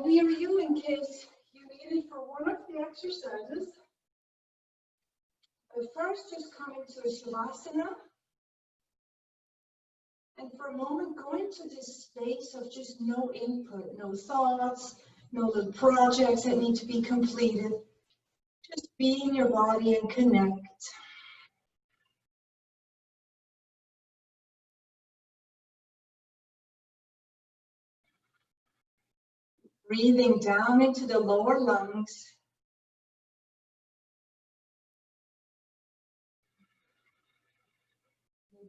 near you in case you need it for one of the exercises. But first, just come into a Shavasana. And for a moment, go into this space of just no input, no thoughts, no little projects that need to be completed. Just be in your body and connect. Breathing down into the lower lungs.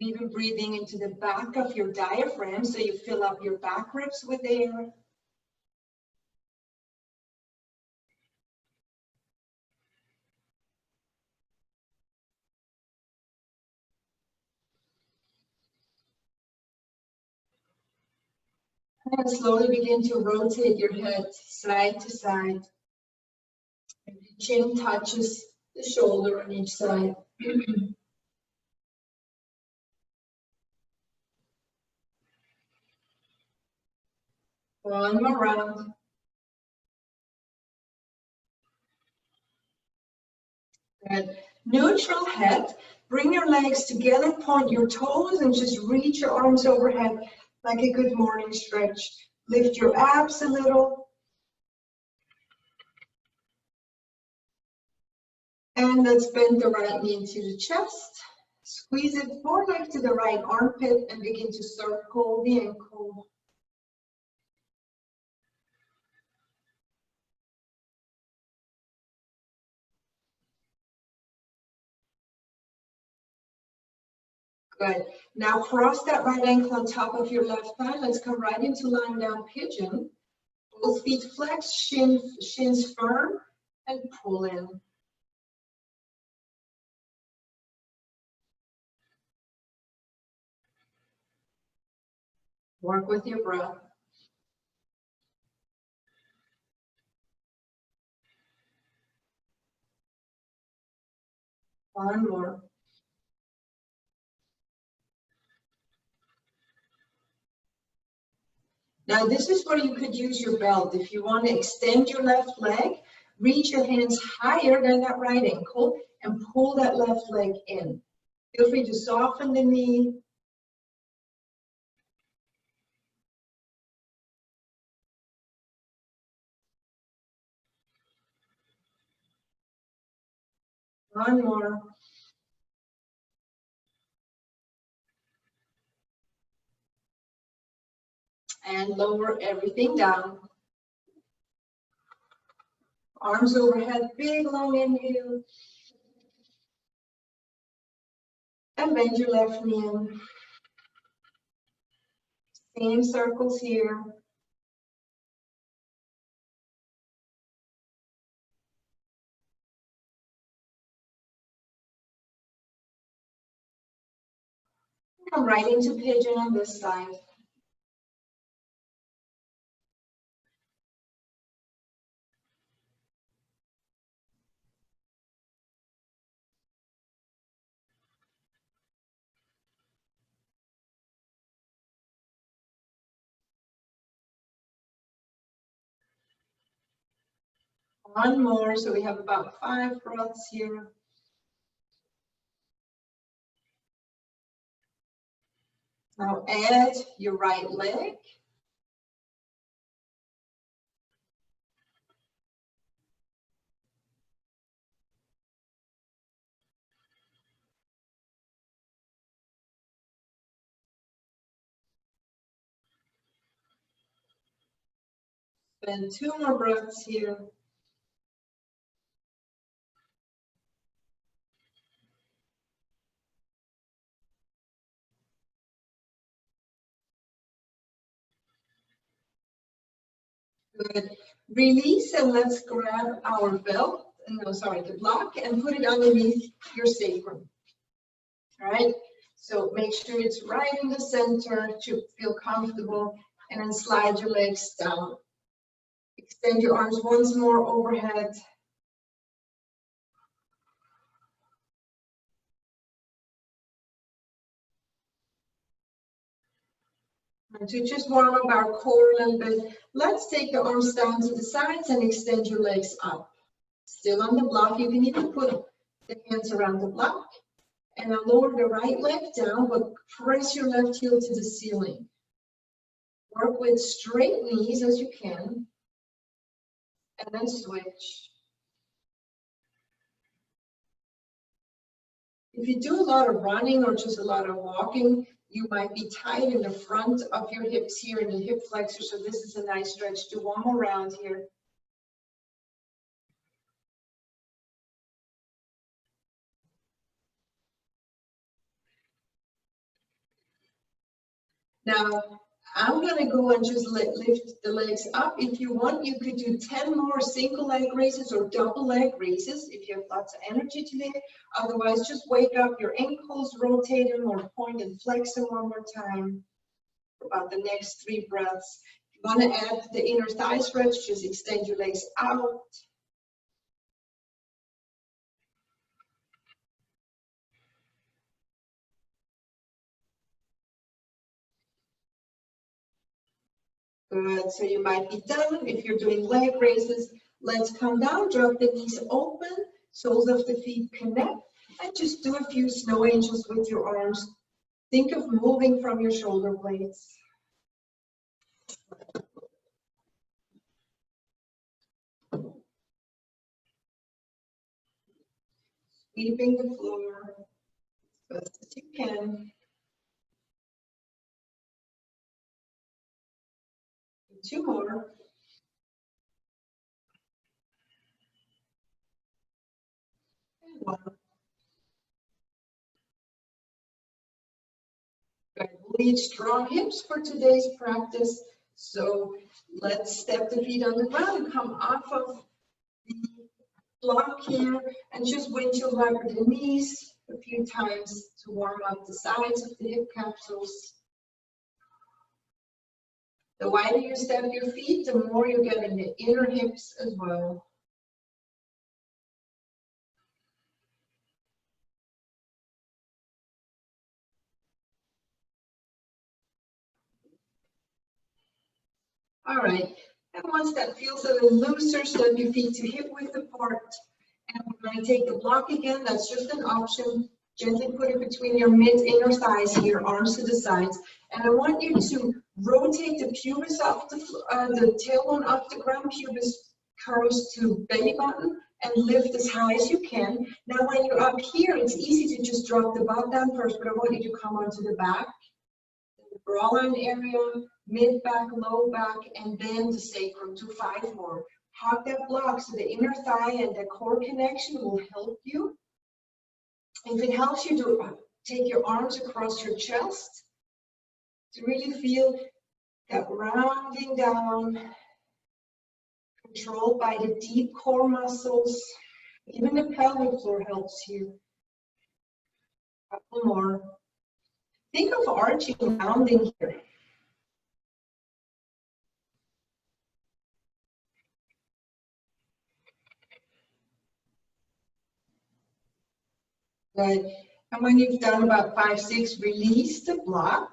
Even breathing into the back of your diaphragm so you fill up your back ribs with air. And slowly begin to rotate your head side to side. And your chin touches the shoulder on each side. One more round. Good. Neutral head. Bring your legs together, point your toes, and just reach your arms overhead like a good morning stretch. Lift your abs a little. And let's bend the right knee into the chest. Squeeze it forward leg to the right armpit and begin to circle the ankle. Good. Now cross that right ankle on top of your left thigh. Let's come right into lying down pigeon. Both feet flex, shins firm, and pull in. Work with your breath. One more. Now this is where you could use your belt. If you want to extend your left leg, reach your hands higher than that right ankle and pull that left leg in. Feel free to soften the knee. One more. And lower everything down. Arms overhead, big long inhale. And bend your left knee in. Same circles here. Come right into pigeon on this side. One more, so we have about 5 breaths here. Now add your right leg. Then 2 more breaths here. Good. Release and let's grab our belt, no, sorry, the block, and put it underneath your sacrum. All right, so make sure it's right in the center to feel comfortable, and then slide your legs down. Extend your arms once more overhead. And to just warm up our core a little bit, let's take the arms down to the sides and extend your legs up. Still on the block, you can even put the hands around the block. And now lower the right leg down, but press your left heel to the ceiling. Work with straight knees as you can, and then switch. If you do a lot of running or just a lot of walking, you might be tight in the front of your hips here in the hip flexor, so this is a nice stretch. Do one more round here. Now, I'm going to go and just lift the legs up. If you want, you could do 10 more single leg raises or double leg raises if you have lots of energy today. Otherwise, just wake up your ankles, rotate them or point and flex them one more time for about the next 3 breaths. If you want to add the inner thigh stretch, just extend your legs out. Good, so you might be done. If you're doing leg raises, let's come down, drop the knees open, soles of the feet connect, and just do a few snow angels with your arms. Think of moving from your shoulder blades. Sweeping the floor as best as you can. 2 more. And 1. Good. We'll need strong hips for today's practice. So let's step the feet on the ground, come off of the block here, and just windshield wiper the knees a few times to warm up the sides of the hip capsules. The wider you step your feet, the more you get in the inner hips as well. All right, and once that feels a little looser, step your feet to hip width apart. And we're going to take the block again. That's just an option. Gently put it between your mid-inner thighs here, arms to the sides. And I want you to rotate the pubis off the tailbone off the ground. Pubis curls to belly button and lift as high as you can. Now, when you're up here, it's easy to just drop the butt down first, but I want you to come onto the back, the bra line area, mid back, low back, and then the sacrum. Do 5 more. Hug that block so the inner thigh and the core connection will help you. If it helps you to take your arms across your chest to really feel that rounding down, controlled by the deep core muscles. Even the pelvic floor helps here. A couple more. Think of arching, rounding here. Good. And when you've done about 5, 6, release the block.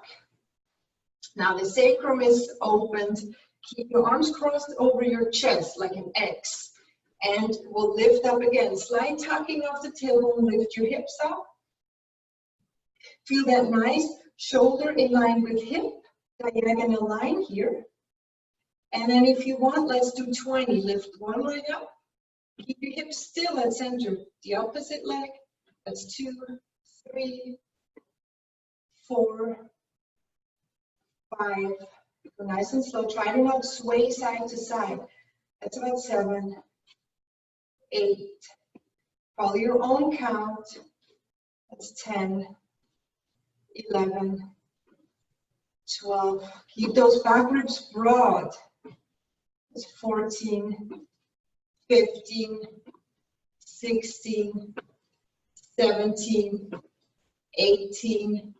Now the sacrum is opened. Keep your arms crossed over your chest like an X. And we'll lift up again. Slight tucking of the tailbone, lift your hips up. Feel that nice shoulder in line with hip, diagonal line here. And then if you want, let's do 20. Lift one leg up. Keep your hips still at center. The opposite leg. That's 2, 3, 4, 5. Go nice and slow. Try to not sway side to side. That's about 7, 8. Follow your own count. That's 10, 11, 12. Keep those back ribs broad. That's 14, 15, 16, 17, 18,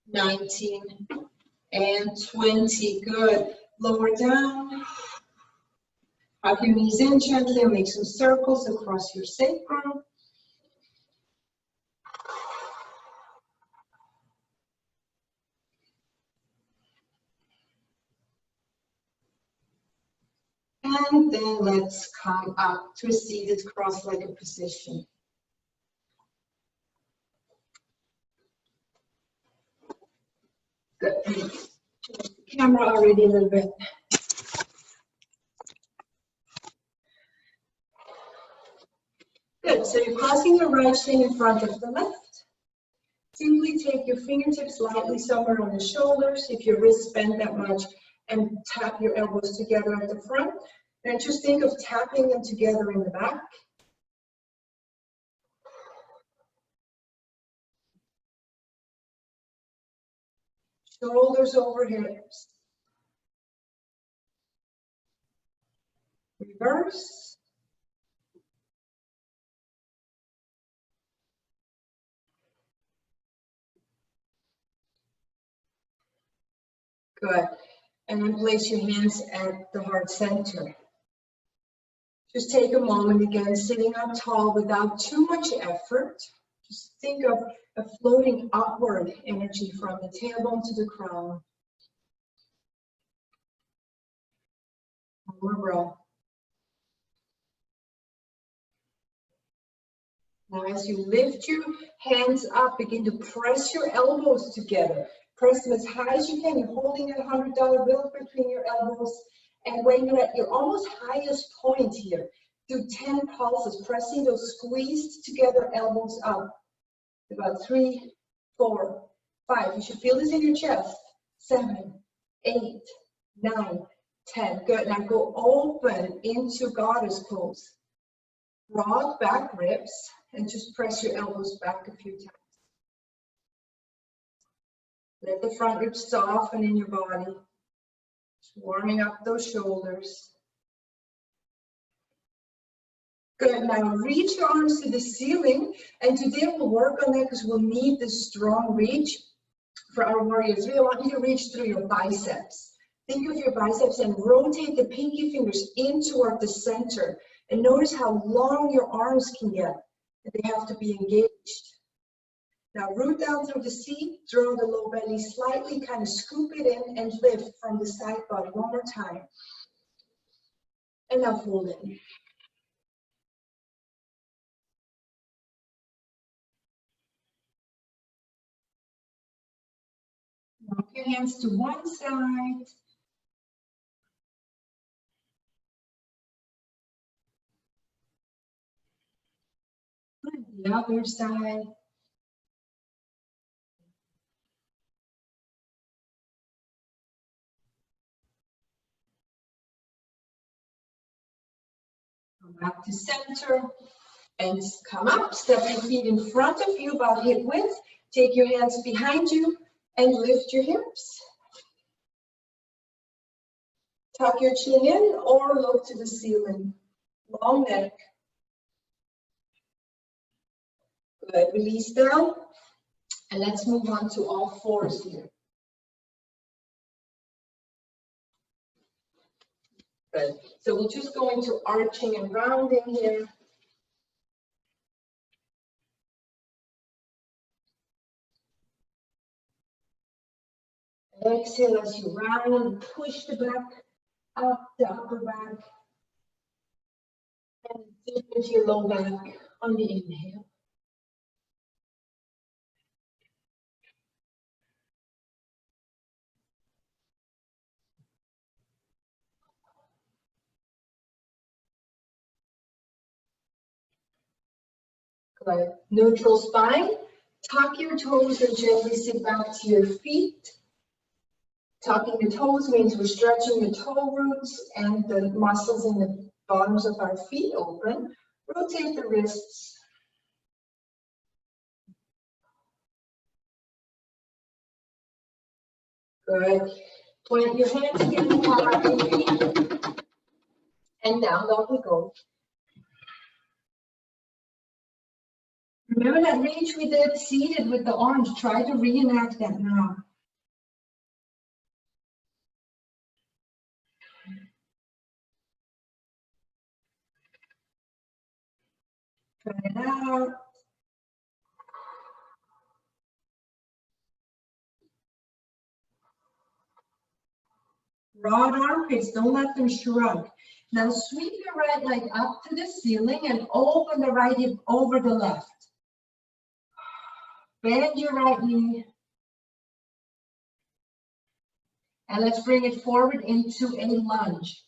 19, and 20. Good. Lower down. Hug your knees in gently and make some circles across your sacrum. And then let's come up to a seated cross-legged position. Good. Camera already a little bit. Good, so you're crossing your right shin in front of the left. Simply take your fingertips lightly somewhere on the shoulders, if your wrists bend that much, and tap your elbows together at the front. And just think of tapping them together in the back. Shoulders over hips. Reverse. Good. And then place your hands at the heart center. Just take a moment again, sitting up tall without too much effort. Just think of a floating upward energy from the tailbone to the crown. One more breath. Now as you lift your hands up, begin to press your elbows together. Press them as high as you can. You're holding a $100 bill between your elbows. And when you're at your almost highest point here, do 10 pulses, pressing those squeezed together elbows up. About 3, 4, 5. You should feel this in your chest. 7, 8, 9, 10. Good. Now go open into goddess pose. Broad back ribs, and just press your elbows back a few times. Let the front ribs soften in your body. Just warming up those shoulders. Good. Now reach your arms to the ceiling, and today we'll work on that because we'll need this strong reach for our warriors. We want you to reach through your biceps. Think of your biceps and rotate the pinky fingers in toward the center. And notice how long your arms can get. They have to be engaged. Now root down through the seat, draw the low belly slightly, kind of scoop it in and lift from the side body. One more time. And now fold it. Walk your hands to one side. And the other side. Come back to center and come up. Step your feet in front of you about hip width. Take your hands behind you and lift your hips. Tuck your chin in or look to the ceiling. Long neck. Good. Release down. And let's move on to all fours here. Good. So we'll just go into arching and rounding here. Exhale as you round, push the back up, the upper back. And dip into your low back on the inhale. Good. Neutral spine. Tuck your toes and gently sit back to your feet. Tucking the toes means we're stretching the toe roots and the muscles in the bottoms of our feet open. Rotate the wrists. Good. Point your hands again, palm your feet. And down dog we go. Remember that reach we did seated with the arms? Try to reenact that now. Try it out. Broad armpits, don't let them shrug. Now sweep your right leg up to the ceiling and open the right hip over the left. Bend your right knee. And let's bring it forward into a lunge.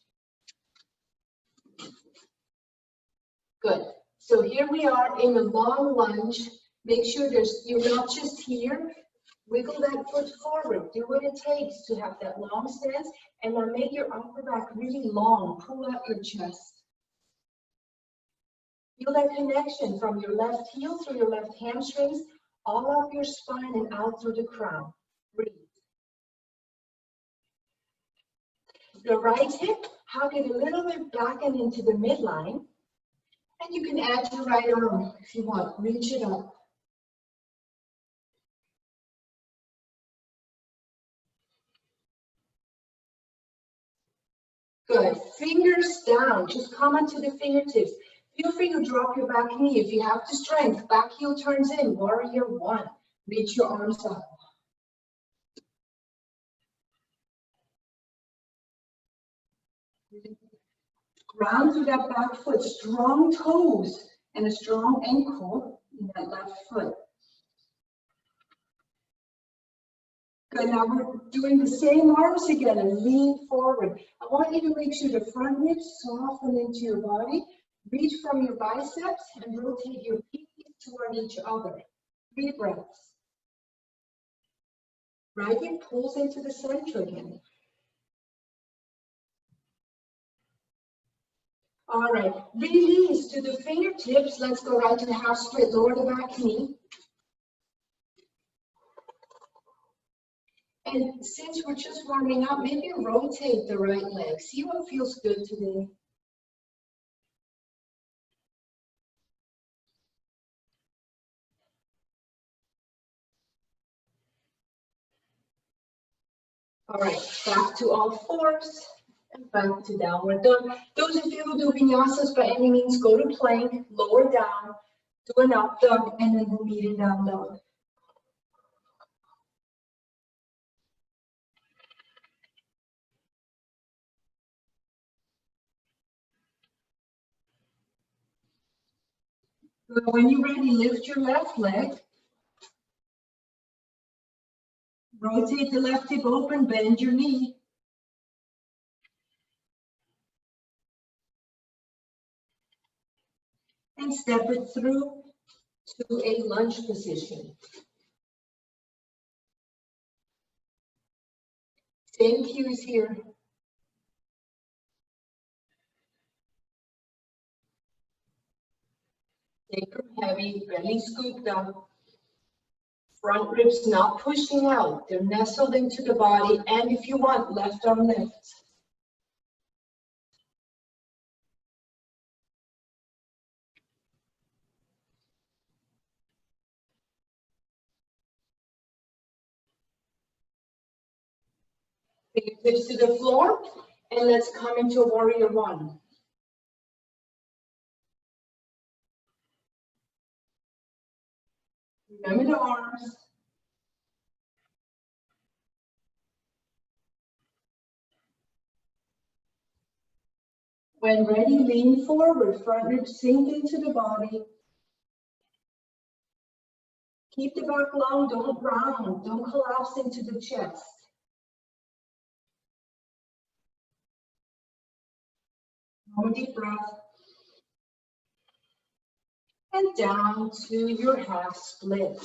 Good. So here we are in a long lunge. Make sure you're not just here. Wiggle that foot forward. Do what it takes to have that long stance. And now make your upper back really long. Pull out your chest. Feel that connection from your left heel through your left hamstrings, all up your spine and out through the crown. Breathe. The right hip, hug it a little bit back and into the midline. And you can add your right arm if you want. Reach it up. Good. Fingers down. Just come onto the fingertips. Feel free to drop your back knee if you have the strength. Back heel turns in. Warrior one. Reach your arms up. Ground through that back foot. Strong toes and a strong ankle in that left foot. Good, now we're doing the same arms again and lean forward. I want you to make sure the front hips soften into your body. Reach from your biceps and rotate your feet toward each other. 3 breaths. Right hip pulls into the center again. All right, release to the fingertips. Let's go right to the half split. Lower the back knee. And since we're just warming up, maybe rotate the right leg. See what feels good today. All right, back to all fours and back to downward dog. Those of you who do vinyasas by any means, go to plank, lower down, do an up dog, and then we'll meet in down dog. When you're ready, lift your left leg. Rotate the left hip open, bend your knee. And step it through to a lunge position. Same cues here. Sacrum heavy, belly scooped up. Front ribs not pushing out. They're nestled into the body. And if you want, left arm lift. Fingertips to the floor. And let's come into a warrior one. Remember the arms. When ready, lean forward, front ribs sink into the body. Keep the back long, don't round, don't collapse into the chest. One deep breath. And down to your half split.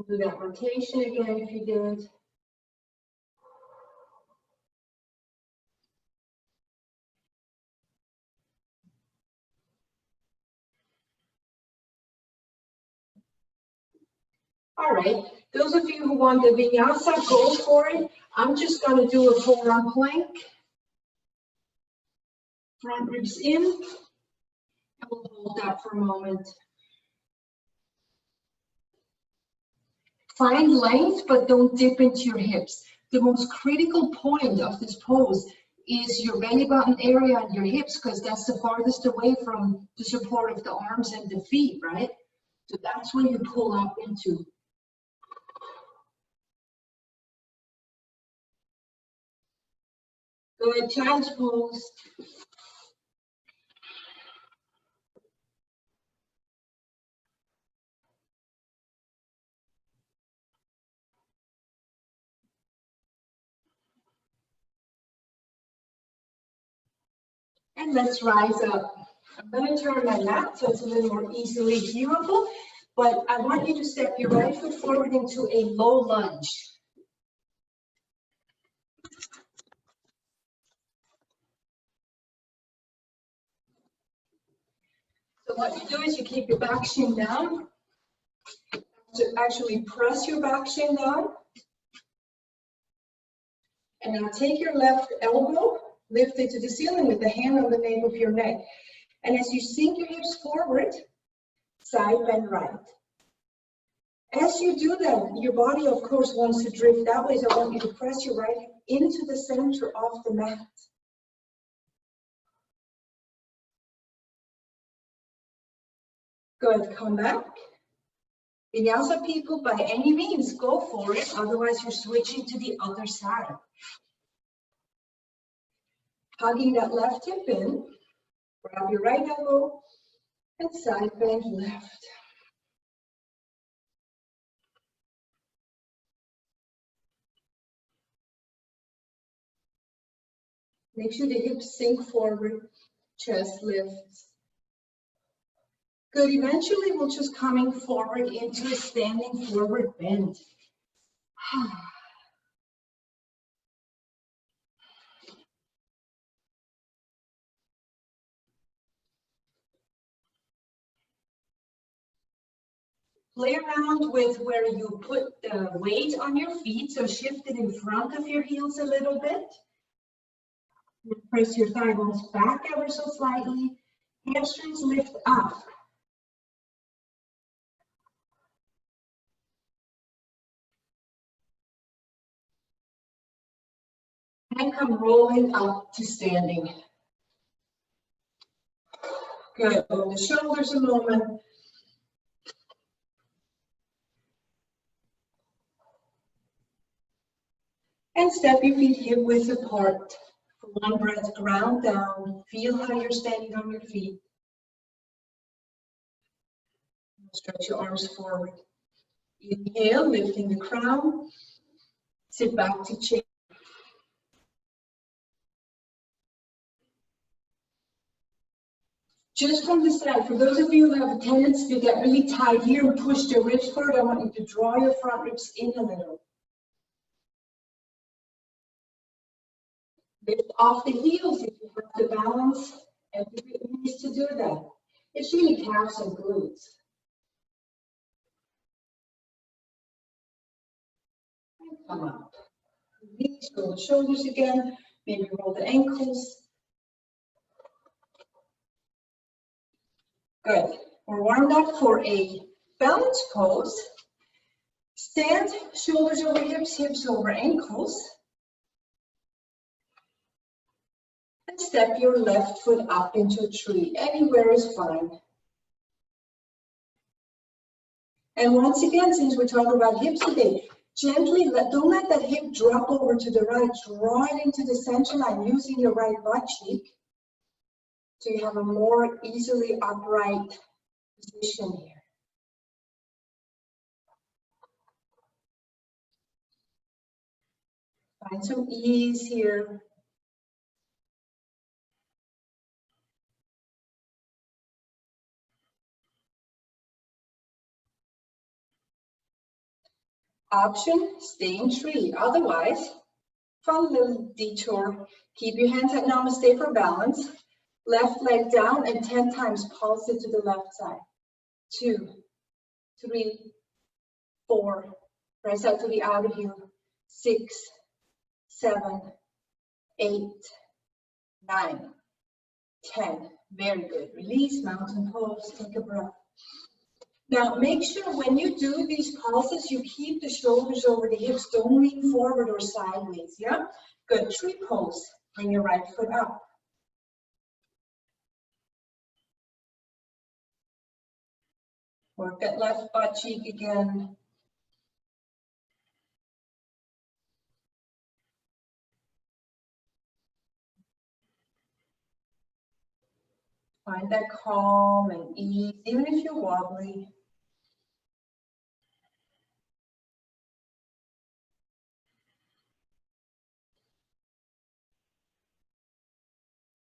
Do that rotation again if you did. All right, those of you who want the vinyasa, go for it. I'm just going to do a forearm plank. Front ribs in, and we'll hold that for a moment. Find length, but don't dip into your hips. The most critical point of this pose is your belly button area and your hips, because that's the farthest away from the support of the arms and the feet, right? So that's when you pull up into. Good, child's pose. And let's rise up. I'm going to turn my mat so it's a little more easily viewable, but I want you to step your right foot forward into a low lunge. So what you do is you keep your back shin down, to actually press your back shin down. And now take your left elbow, lift it to the ceiling with the hand on the nape of your neck. And as you sink your hips forward, side bend right. As you do that, your body, of course, wants to drift that way, so I want you to press your right hip into the center of the mat. Good, come back. Vinyasa people, by any means, go for it, otherwise you're switching to the other side. Hugging that left hip in, grab your right elbow, and side bend left. Make sure the hips sink forward, chest lifts. Good, eventually we're just coming forward into a standing forward bend. Play around with where you put the weight on your feet, so shift it in front of your heels a little bit. Press your thigh bones back ever so slightly. Hamstrings lift up. And come rolling up to standing. Good, move the shoulders a moment. And step your feet hip width apart. For one breath, ground down. Feel how you're standing on your feet. Stretch your arms forward. Inhale, lifting the crown. Sit back to chair. Just from the side, for those of you who have a tendency to get really tight here and push your ribs forward, I want you to draw your front ribs in a little. Lift off the heels if you have to balance. Everybody needs to do that. It's really calves and glutes. And come up. Release, roll the shoulders again. Maybe roll the ankles. Good. We're warmed up for a balance pose. Stand, shoulders over hips, hips over ankles. And step your left foot up into a tree. Anywhere is fine. And once again, since we're talking about hips today, gently, don't let that hip drop over to the right. Draw it into the center line using your right butt cheek. So you have a more easily upright position here. Find some ease here. Option, stay in tree. Otherwise, follow a little detour. Keep your hands at namaste for balance. Left leg down and 10 times pulse it to the left side. 2, 3, 4. Press out to the outer heel. 6, 7, 8, 9, 10. Very good. Release, mountain pose. Take a breath. Now, make sure when you do these pulses, you keep the shoulders over the hips. Don't lean forward or sideways, yeah? Good. Tree pose. Bring your right foot up. Work that left butt cheek again. Find that calm and ease, even if you're wobbly.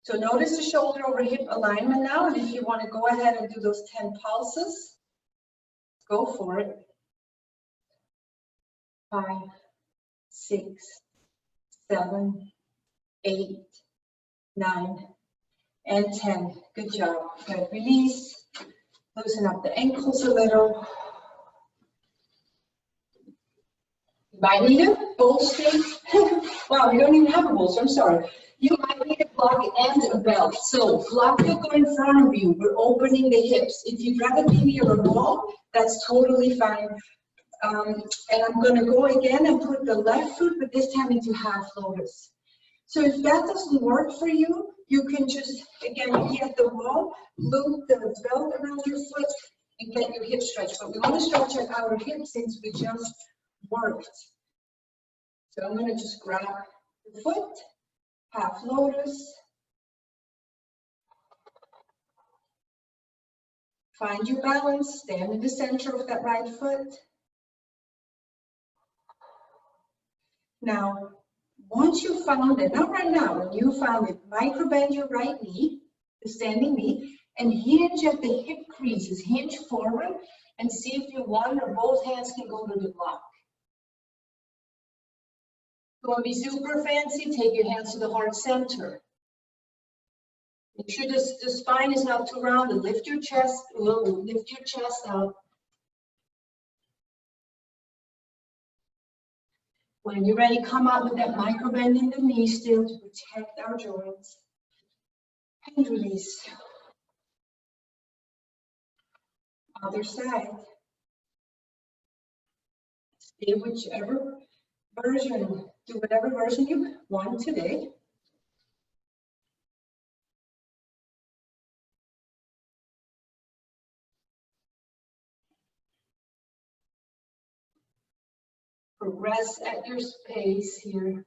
So notice the shoulder over hip alignment now, and if you want to go ahead and do those 10 pulses, go for it. 5, 6, 7, 8, 9, and 10. Good job. Good. Release. Loosen up the ankles a little. You might need a bolster. Wow, you don't even have a bolster. I'm sorry. You might need a block and a belt. So block will go in front of you. We're opening the hips. If you'd rather be near a wall, that's totally fine. And I'm going to go again and put the left foot, but this time into half lotus. So if that doesn't work for you, you can just, again, be at the wall, loop the belt around your foot, and get your hip stretched. But we want to stretch our outer hip since we just worked. So I'm going to just grab the foot, half lotus. Find your balance, stand in the center of that right foot. Now, once you found it, not right now, when you found it, microbend your right knee, the standing knee, and hinge at the hip creases. Hinge forward and see if your one or both hands can go to the block. You want to be super fancy, take your hands to the heart center. Make sure the spine is not too rounded. Lift your chest out. When you're ready, come out with that micro bend in the knee still to protect our joints. And release. Other side. Stay whichever version, do whatever version you want today. Progress at your pace here.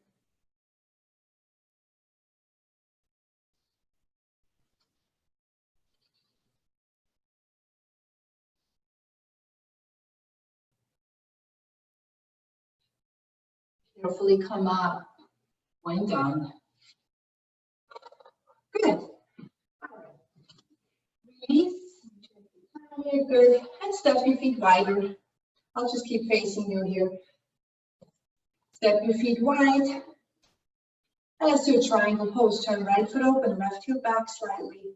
Carefully come up when done. Good. Release. Good. And step your feet wider. I'll just keep facing you here. Step your feet wide. And let's do a triangle pose. Turn right foot open, left heel back slightly.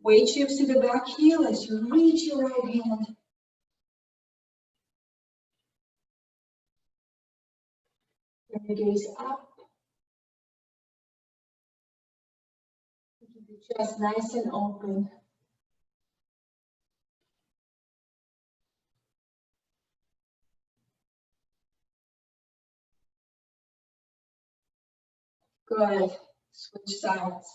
Weight shifts to the back heel as you reach your right hand. Bring your gaze up. Keep your chest nice and open. Good. Switch sides.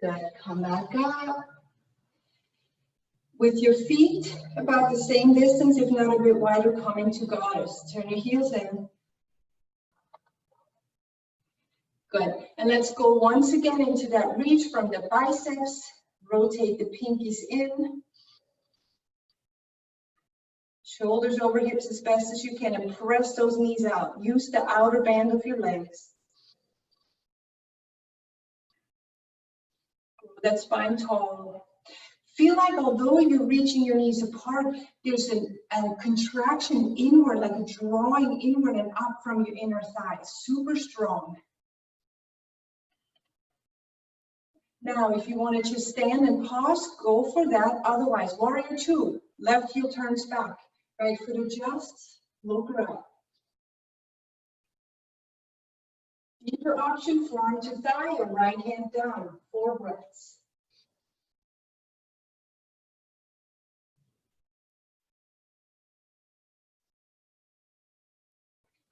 Good. Come back up. With your feet about the same distance, if not a bit wider, coming to goddess. Turn your heels in. Good. And let's go once again into that reach from the biceps. Rotate the pinkies in. Shoulders over hips as best as you can and press those knees out. Use the outer band of your legs. That spine tall. Feel like although you're reaching your knees apart, there's a contraction inward, like a drawing inward and up from your inner thighs. Super strong. Now, if you want to just stand and pause, go for that. Otherwise, warrior two. Left heel turns back. Right foot adjusts. Look up. Either option, forearm to thigh or right hand down. 4 breaths.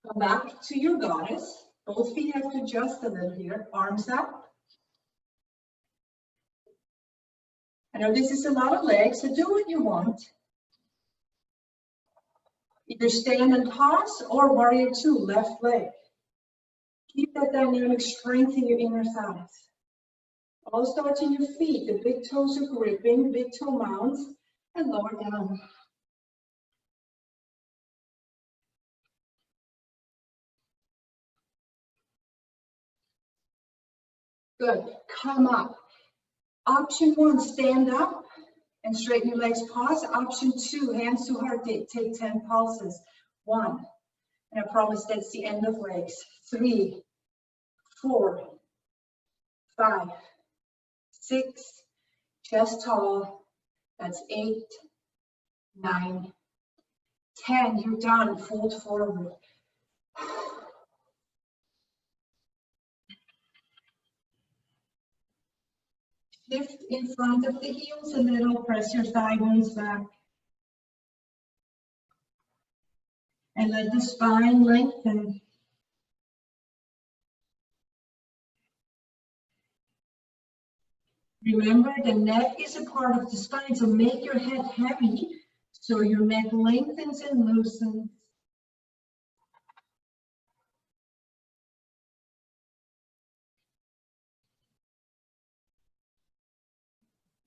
Come back to your goddess. Both feet have to adjust a little here. Arms up. I know this is a lot of legs, so do what you want. Either stand and toss or warrior two, left leg. Keep that dynamic strength in your inner thighs. All starts in your feet. The big toes are gripping, big toe mounts, and lower down. Good. Come up. Option one, stand up and straighten your legs. Pause. Option two, hands to heart. Take 10 pulses. 1. And I promise that's the end of legs. 3, 4, 5, 6, chest tall. That's 8, 9, 10. You're done. Fold forward. Shift in front of the heels a little. Press your thigh bones back. And let the spine lengthen. Remember, the neck is a part of the spine, so make your head heavy so your neck lengthens and loosens.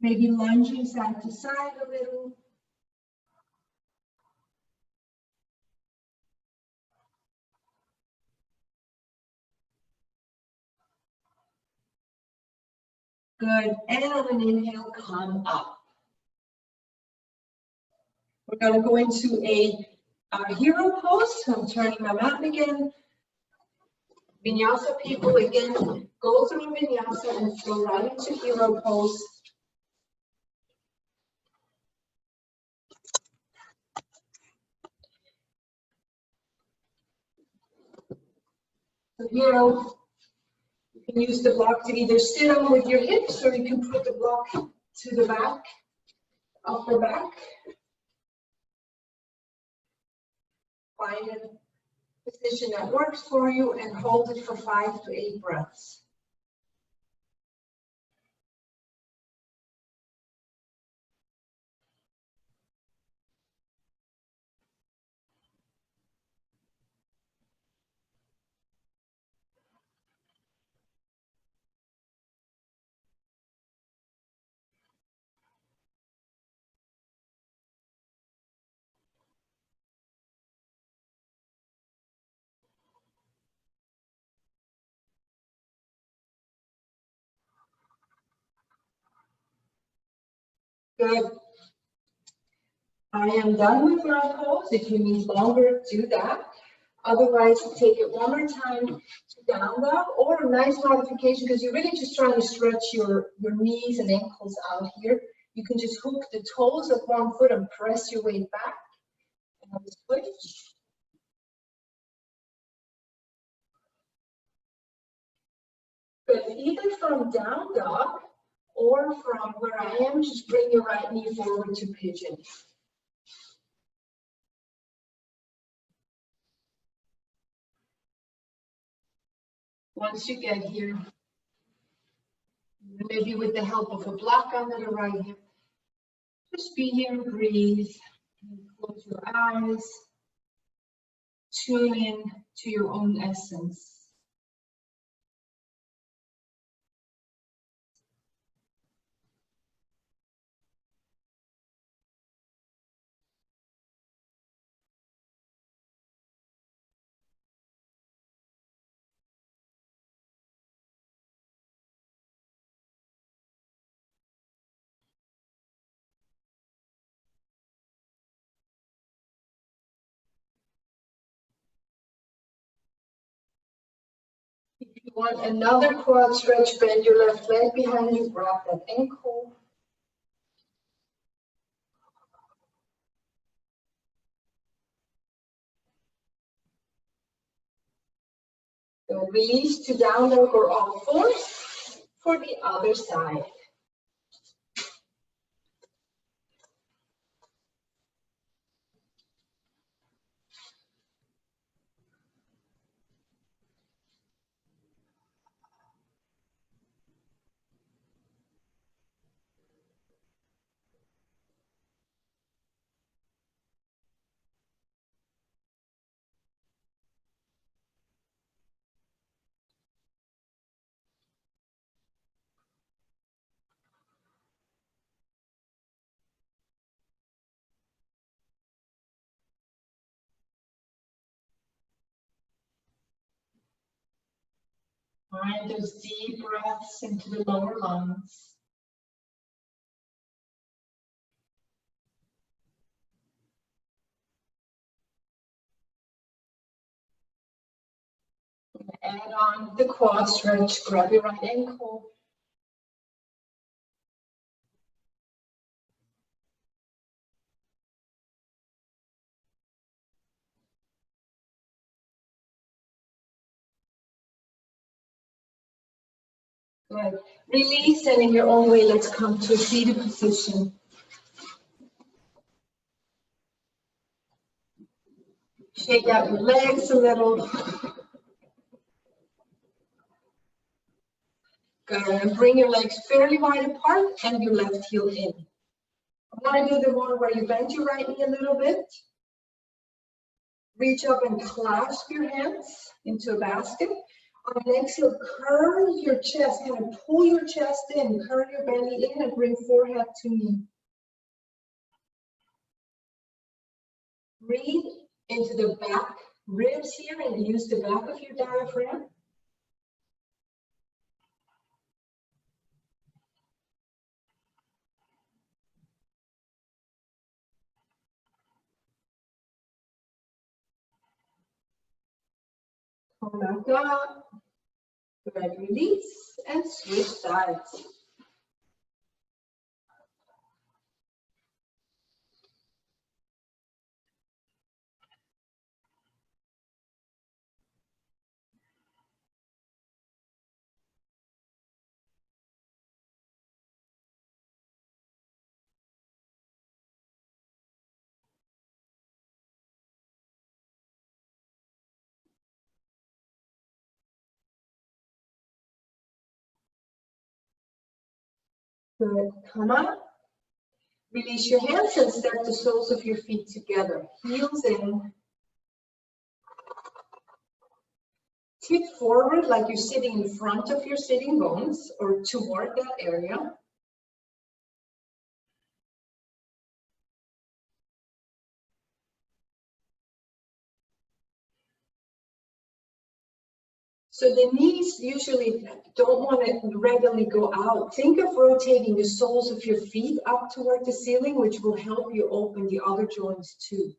Maybe lunging side to side a little. Good. And on an inhale, come up. We're going to go into a hero pose. So I'm turning my mat again. Vinyasa people, again, go through vinyasa and flow right into hero pose. So hero, you can use the block to either sit on with your hips, or you can put the block to the back, upper back. Find a position that works for you and hold it for 5 to 8 breaths. Good. I am done with my pose. If you need longer, do that. Otherwise, take it one more time to down dog, or a nice modification, because you're really just trying to stretch your knees and ankles out here. You can just hook the toes of one foot and press your weight back. And switch. Good. Either from down dog or from where I am, just bring your right knee forward to pigeon. Once you get here, maybe with the help of a block under the right hip, just be here, breathe, close your eyes, tune in to your own essence. If you want another quad stretch, bend your left leg behind you, grab that ankle. Then release to down dog or all fours for the other side. Find those deep breaths into the lower lungs. Add on the quad stretch. Grab your right ankle. Good. Release, and in your own way, let's come to a seated position. Shake out your legs a little. Good. And bring your legs fairly wide apart and your left heel in. I want to do the one where you bend your right knee a little bit. Reach up and clasp your hands into a basket. On the exhale, curl your chest, kind of pull your chest in, curl your belly in, and bring forehead to knee. Breathe into the back ribs here and use the back of your diaphragm. Come back up. Good, release and switch sides. Good, come up. Release your hands and step the soles of your feet together. Heels in. Tip forward like you're sitting in front of your sitting bones or toward that area. So the knees usually don't want to readily go out. Think of rotating the soles of your feet up toward the ceiling, which will help you open the other joints too.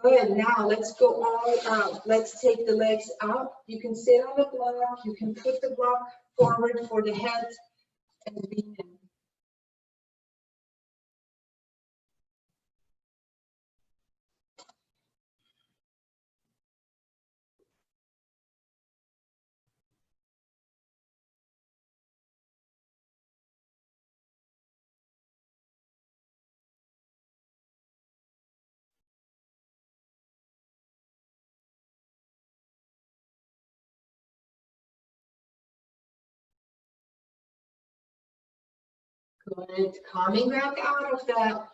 Good, now let's go all out. Let's take the legs up. You can sit on the block. You can put the block forward for the head and lean in. Good, coming back out of that.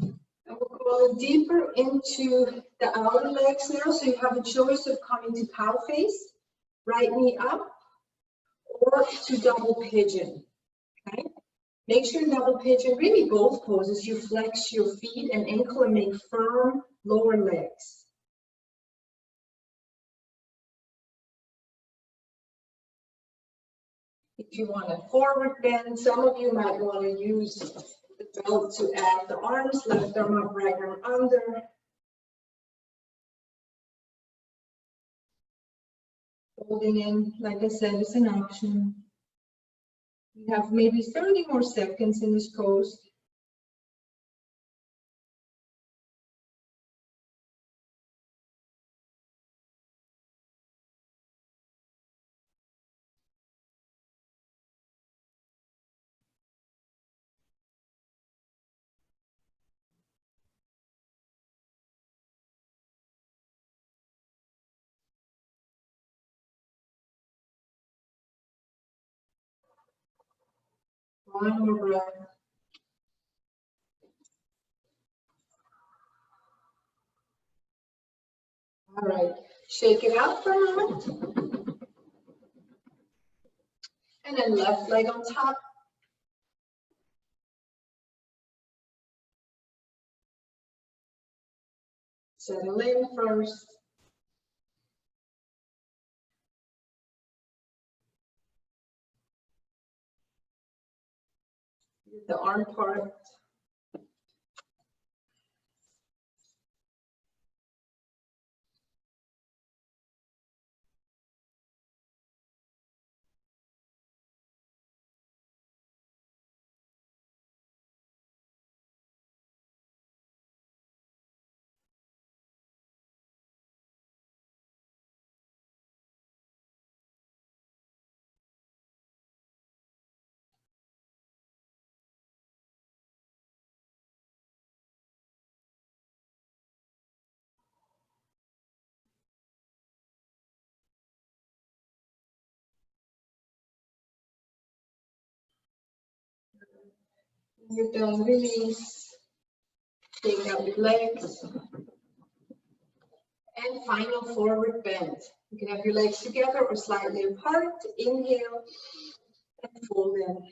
And we'll go a little deeper into the outer legs now. So you have a choice of coming to cow face, right knee up, or to double pigeon, okay? Make sure double pigeon, really both poses, you flex your feet and ankle and make firm lower legs. If you want a forward bend, some of you might want to use the belt to add the arms, left arm up, right arm under. Holding in, like I said, is an option. We have maybe 30 more seconds in this pose. One more breath. All right, shake it out for a moment. And then left leg on top. Settle in first. The arm part. You're done, release. Take out your legs. And final forward bend. You can have your legs together or slightly apart. Inhale and fold in.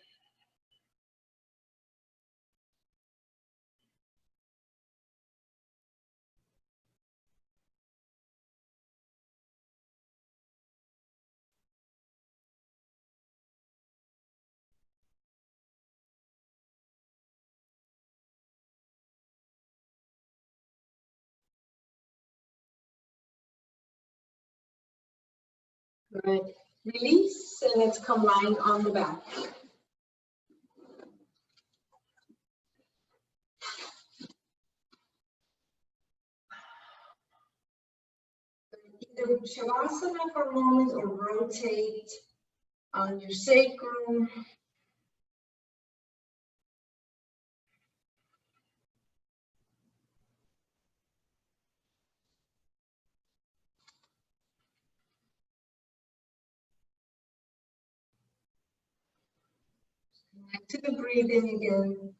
Good. Release, and let's come lying on the back. Either Shavasana for a moment or rotate on your sacrum. Connect to the breathing again.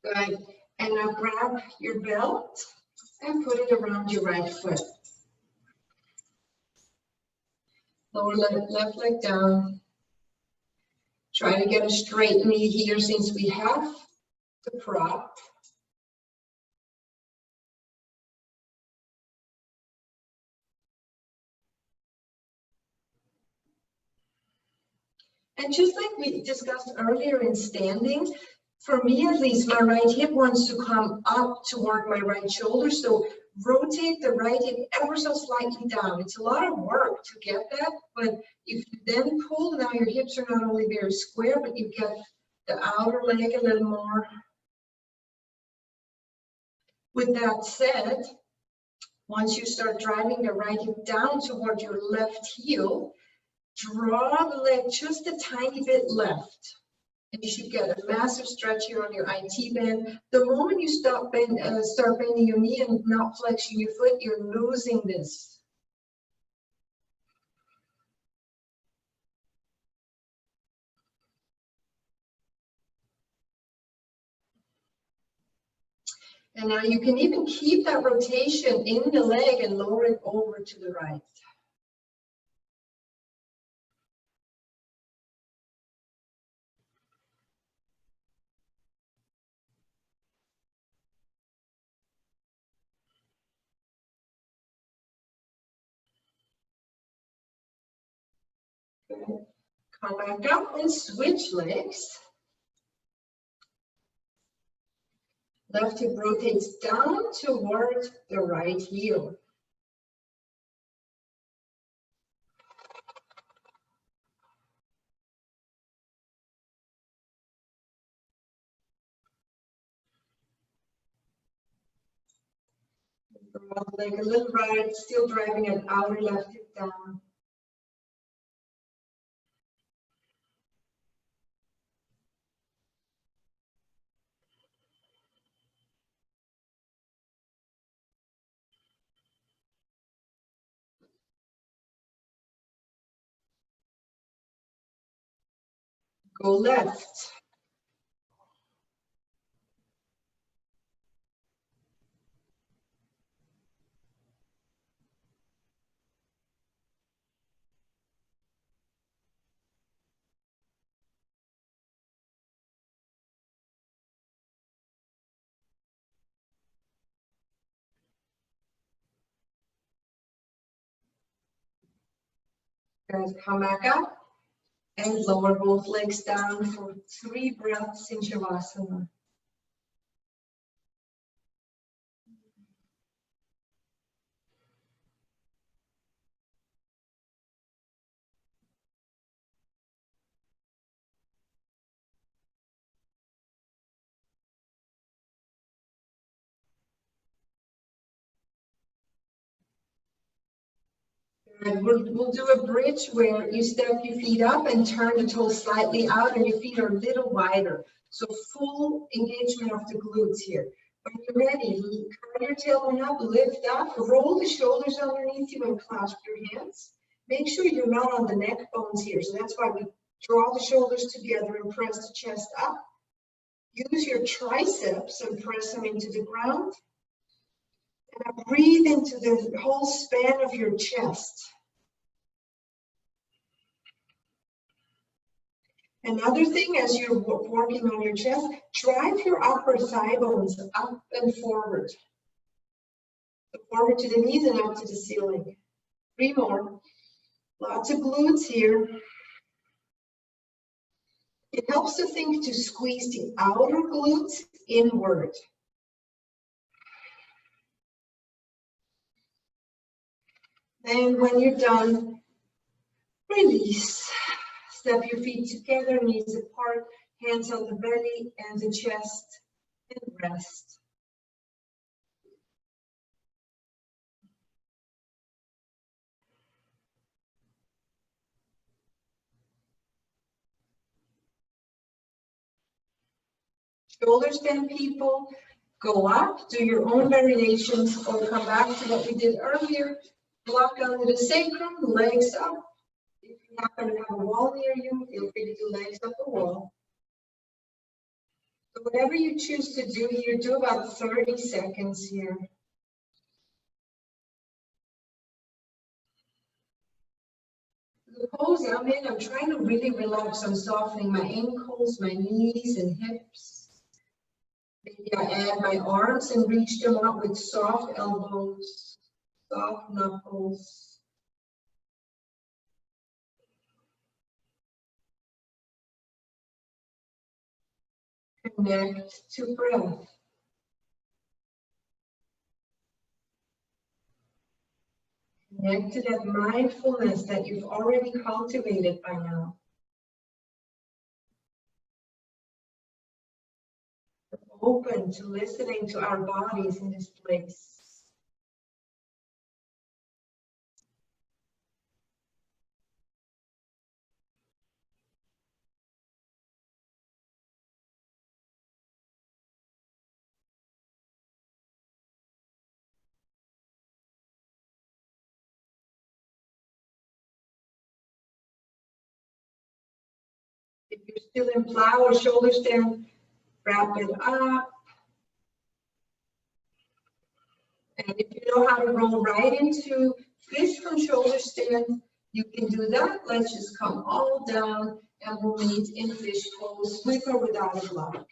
Good. And now grab your belt and put it around your right foot. Lower left leg down. Try to get a straight knee here since we have the prop. And just like we discussed earlier in standing, for me at least, my right hip wants to come up toward my right shoulder. So rotate the right hip ever so slightly down. It's a lot of work to get that, but if you then pull, now your hips are not only very square, but you get the outer leg a little more. With that said, once you start driving the right hip down toward your left heel, draw the leg just a tiny bit left. And you should get a massive stretch here on your IT band. The moment you start bending your knee and not flexing your foot, you're losing this. And now you can even keep that rotation in the leg and lower it over to the right. Good. Come back up and switch legs. Left hip rotates down toward the right heel. Draw the leg a little right, still driving an outer left hip down. Go left. Good. Come back up and lower both legs down for 3 breaths in Shavasana. And we'll do a bridge where you step your feet up and turn the toes slightly out and your feet are a little wider. So full engagement of the glutes here. When you're ready, curl your tailbone up, lift up, roll the shoulders underneath you and clasp your hands. Make sure you're not on the neck bones here. So that's why we draw the shoulders together and press the chest up. Use your triceps and press them into the ground. And now breathe into the whole span of your chest. Another thing, as you're working on your chest, drive your upper thigh bones up and forward. Forward to the knees and up to the ceiling. 3 more. Lots of glutes here. It helps to think to squeeze the outer glutes inward. And when you're done, release. Step your feet together, knees apart, hands on the belly and the chest, and rest. Shoulders bend, people. Go up, do your own variations, or come back to what we did earlier. Block under the sacrum, legs up. If you happen to have a wall near you, feel free to do legs up the wall. So whatever you choose to do here, do about 30 seconds here. The pose I'm in, I'm trying to really relax. I'm softening my ankles, my knees and hips. Maybe I add my arms and reach them up with soft elbows, soft knuckles. Connect to breath. Connect to that mindfulness that you've already cultivated by now. Open to listening to our bodies in this place. If you're still in plow or shoulder stand, wrap it up. And if you know how to roll right into fish from shoulder stand, you can do that. Let's just come all down and we'll meet in fish pose with or without a block.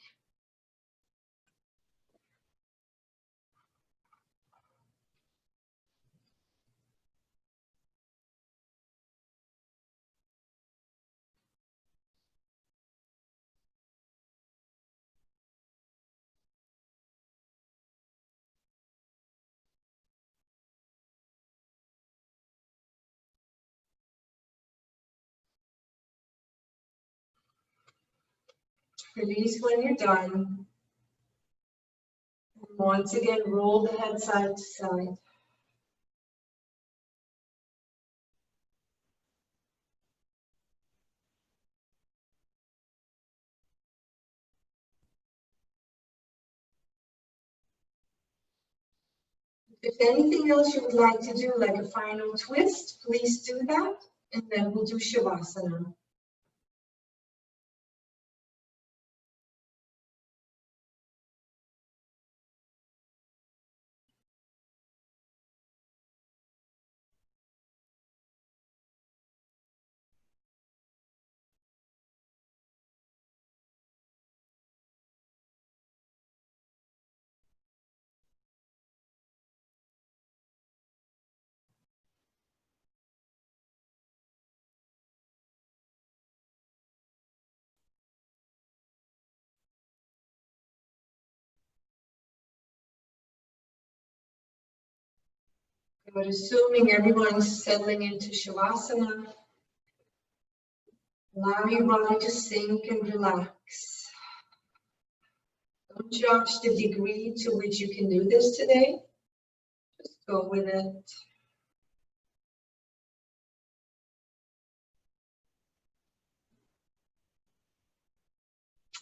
Release when you're done. And once again, roll the head side to side. If there's anything else you would like to do, like a final twist, please do that. And then we'll do Shavasana. But assuming everyone's settling into Shavasana, allow your body to sink and relax. Don't judge the degree to which you can do this today. Just go with it.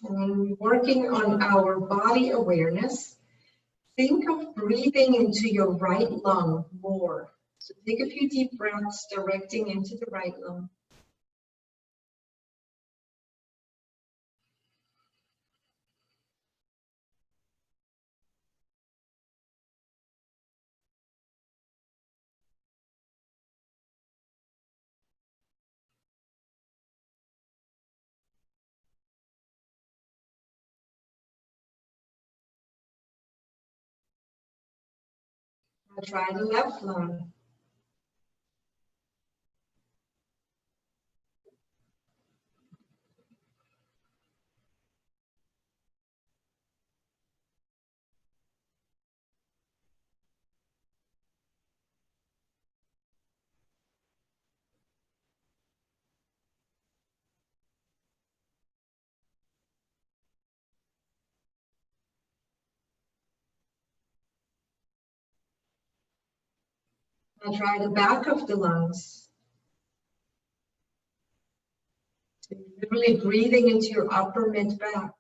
And working on our body awareness, think of breathing into your right lung more. So take a few deep breaths directing into the right lung. Now try the left lung. Now try the back of the lungs. So you're really breathing into your upper mid-back.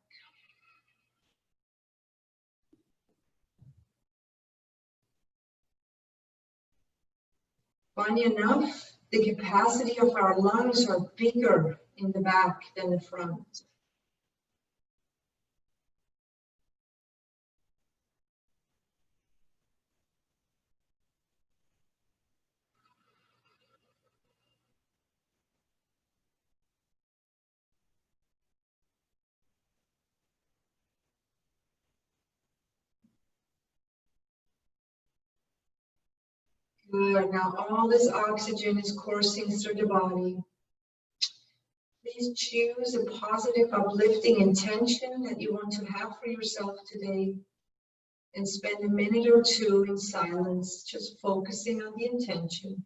Funny enough, the capacity of our lungs are bigger in the back than the front. Good. Now all this oxygen is coursing through the body. Please choose a positive, uplifting intention that you want to have for yourself today. And spend a minute or two in silence, just focusing on the intention.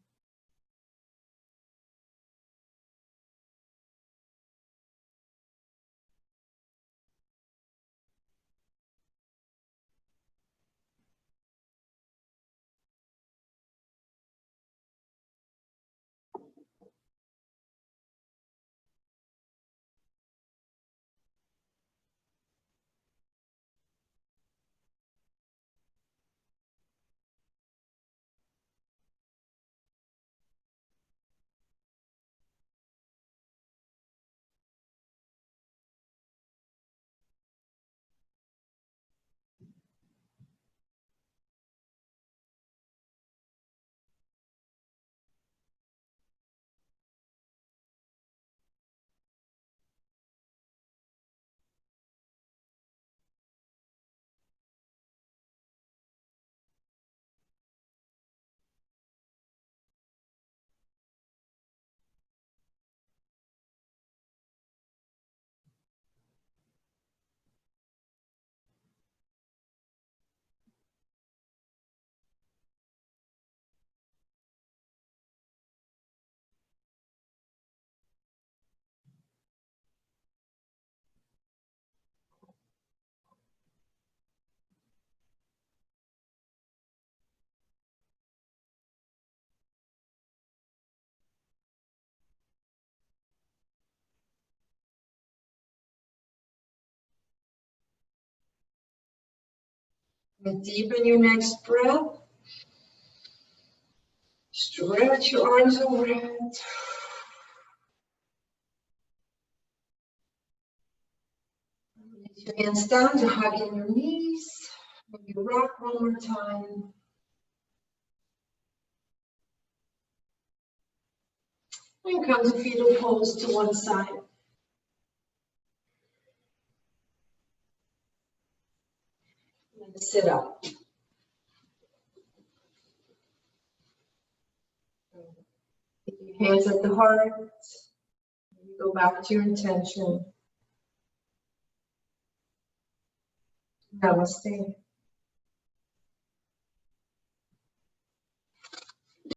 And deepen your next breath. Stretch your arms overhead. Lift your hands down to hug in your knees. Maybe rock one more time. And come to fetal pose to one side. And sit up. Keep your hands at the heart. Go back to your intention. Namaste.